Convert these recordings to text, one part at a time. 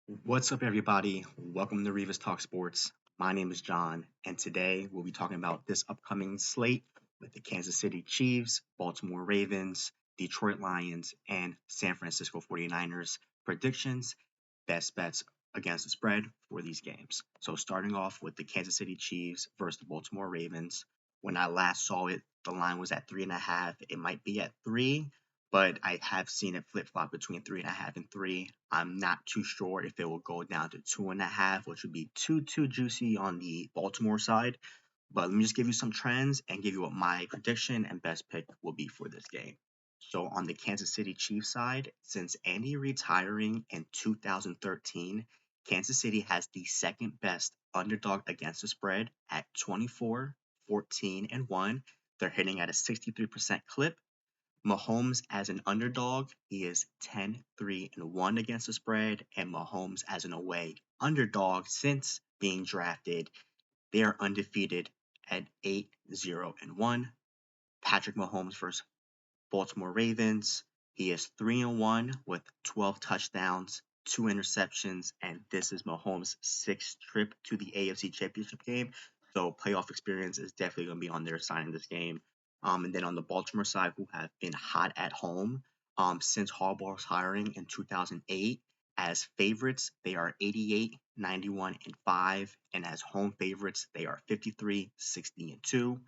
What's up, everybody? Welcome to Rivas Talk Sports. My name is John, and today we'll be talking about this upcoming slate with the Kansas City Chiefs, Baltimore Ravens, Detroit Lions, and San Francisco 49ers predictions, best bets against the spread for these games. So, starting off with the Kansas City Chiefs versus the Baltimore Ravens. When I last saw it, the line was at 3.5. It might be at 3, but I have seen it flip flop between 3.5 and 3. I'm not too sure if it will go down to 2.5, which would be too juicy on the Baltimore side. But let me just give you some trends and give you what my prediction and best pick will be for this game. So on the Kansas City Chiefs side, since Andy Reid's hiring in 2013, Kansas City has the second best underdog against the spread at 24, 14, and 1. They're hitting at a 63% clip. Mahomes as an underdog, he is 10-3-1 against the spread, and Mahomes as an away underdog since being drafted, they are undefeated at 8-0-1. Patrick Mahomes versus Baltimore Ravens, he is 3-1 with 12 touchdowns, 2 interceptions, and this is Mahomes' sixth trip to the AFC Championship game. So playoff experience is definitely going to be on their side in this game. And then on the Baltimore side, who have been hot at home since Harbaugh's hiring in 2008. As favorites, they are 88, 91, and 5. And as home favorites, they are 53, 60, and 2.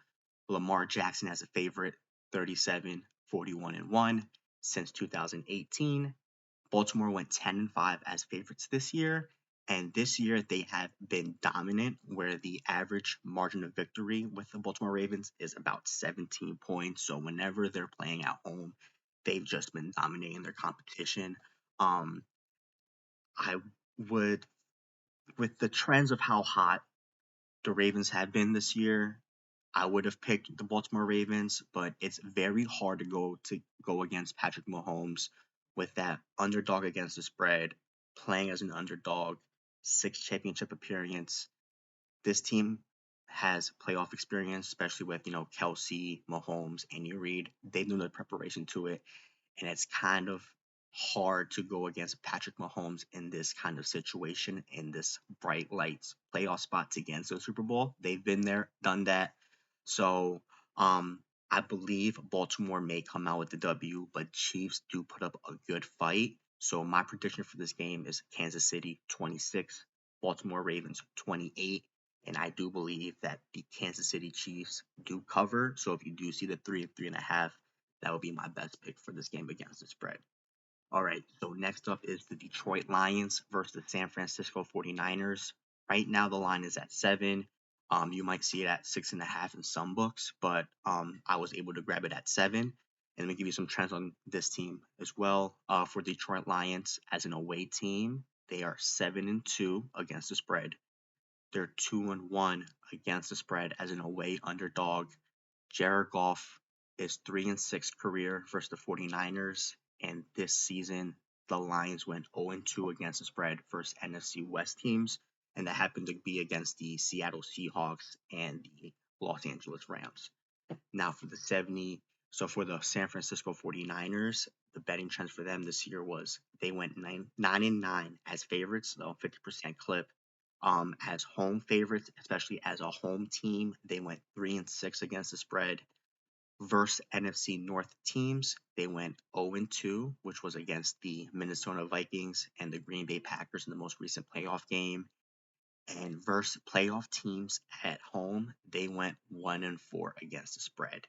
Lamar Jackson as a favorite, 37, 41, and 1 since 2018. Baltimore went 10-5 as favorites this year, and this year they have been dominant, where the average margin of victory with the Baltimore Ravens is about 17 points. So whenever they're playing at home, they've just been dominating their competition. Um, I would, with the trends of how hot the Ravens have been this year, I would have picked the Baltimore Ravens, but it's very hard to go against Patrick Mahomes with that underdog against the spread, playing as an underdog, six championship appearance. This team has playoff experience, especially with Kelsey, Mahomes, and Reid. They've done the preparation to it, and it's kind of hard to go against Patrick Mahomes in this kind of situation in this bright lights playoff spots against the Super Bowl. They've been there, done that. So I believe Baltimore may come out with the W, but Chiefs do put up a good fight. So my prediction for this game is Kansas City 26, Baltimore Ravens 28. And I do believe that the Kansas City Chiefs do cover. So if you do see the 3 and 3.5, that would be my best pick for this game against the spread. All right, so next up is the Detroit Lions versus the San Francisco 49ers. Right now, the line is at 7. You might see it at 6.5 in some books, but I was able to grab it at 7. And let me give you some trends on this team as well. For Detroit Lions, as an away team, they are 7-2 against the spread. They're 2-1 against the spread as an away underdog. Jared Goff is 3-6 career versus the 49ers, and this season the Lions went 0-2 against the spread versus NFC West teams, and that happened to be against the Seattle Seahawks and the Los Angeles Rams. Now for the San Francisco 49ers, the betting trends for them this year was they went 9-9 as favorites, though 50% clip. As home favorites, especially as a home team, they went 3-6 against the spread. Versus NFC North teams, they went 0-2, which was against the Minnesota Vikings and the Green Bay Packers in the most recent playoff game. And versus playoff teams at home, they went 1-4 against the spread.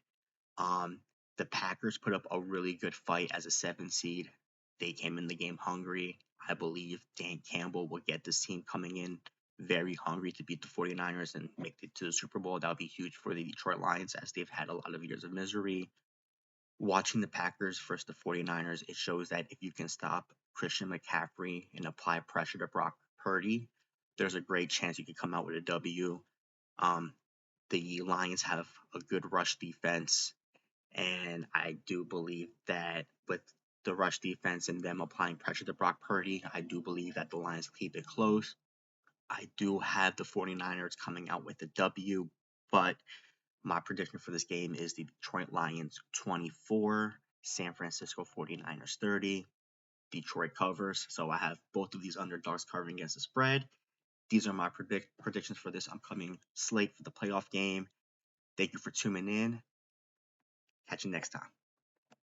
Um, the Packers put up a really good fight as a 7 seed. They came in the game hungry. I believe Dan Campbell will get this team coming in very hungry to beat the 49ers and make it to the Super Bowl. That would be huge for the Detroit Lions as they've had a lot of years of misery. Watching the Packers versus the 49ers, it shows that if you can stop Christian McCaffrey and apply pressure to Brock Purdy, there's a great chance you could come out with a W. Um, the Lions have a good rush defense, and I do believe that with the rush defense and them applying pressure to Brock Purdy, I do believe that the Lions keep it close. I do have the 49ers coming out with a W, but my prediction for this game is the Detroit Lions 24, San Francisco 49ers 30. Detroit covers. So I have both of these underdogs covering against the spread. These are my predictions for this upcoming slate for the playoff game. Thank you for tuning in. Catch you next time.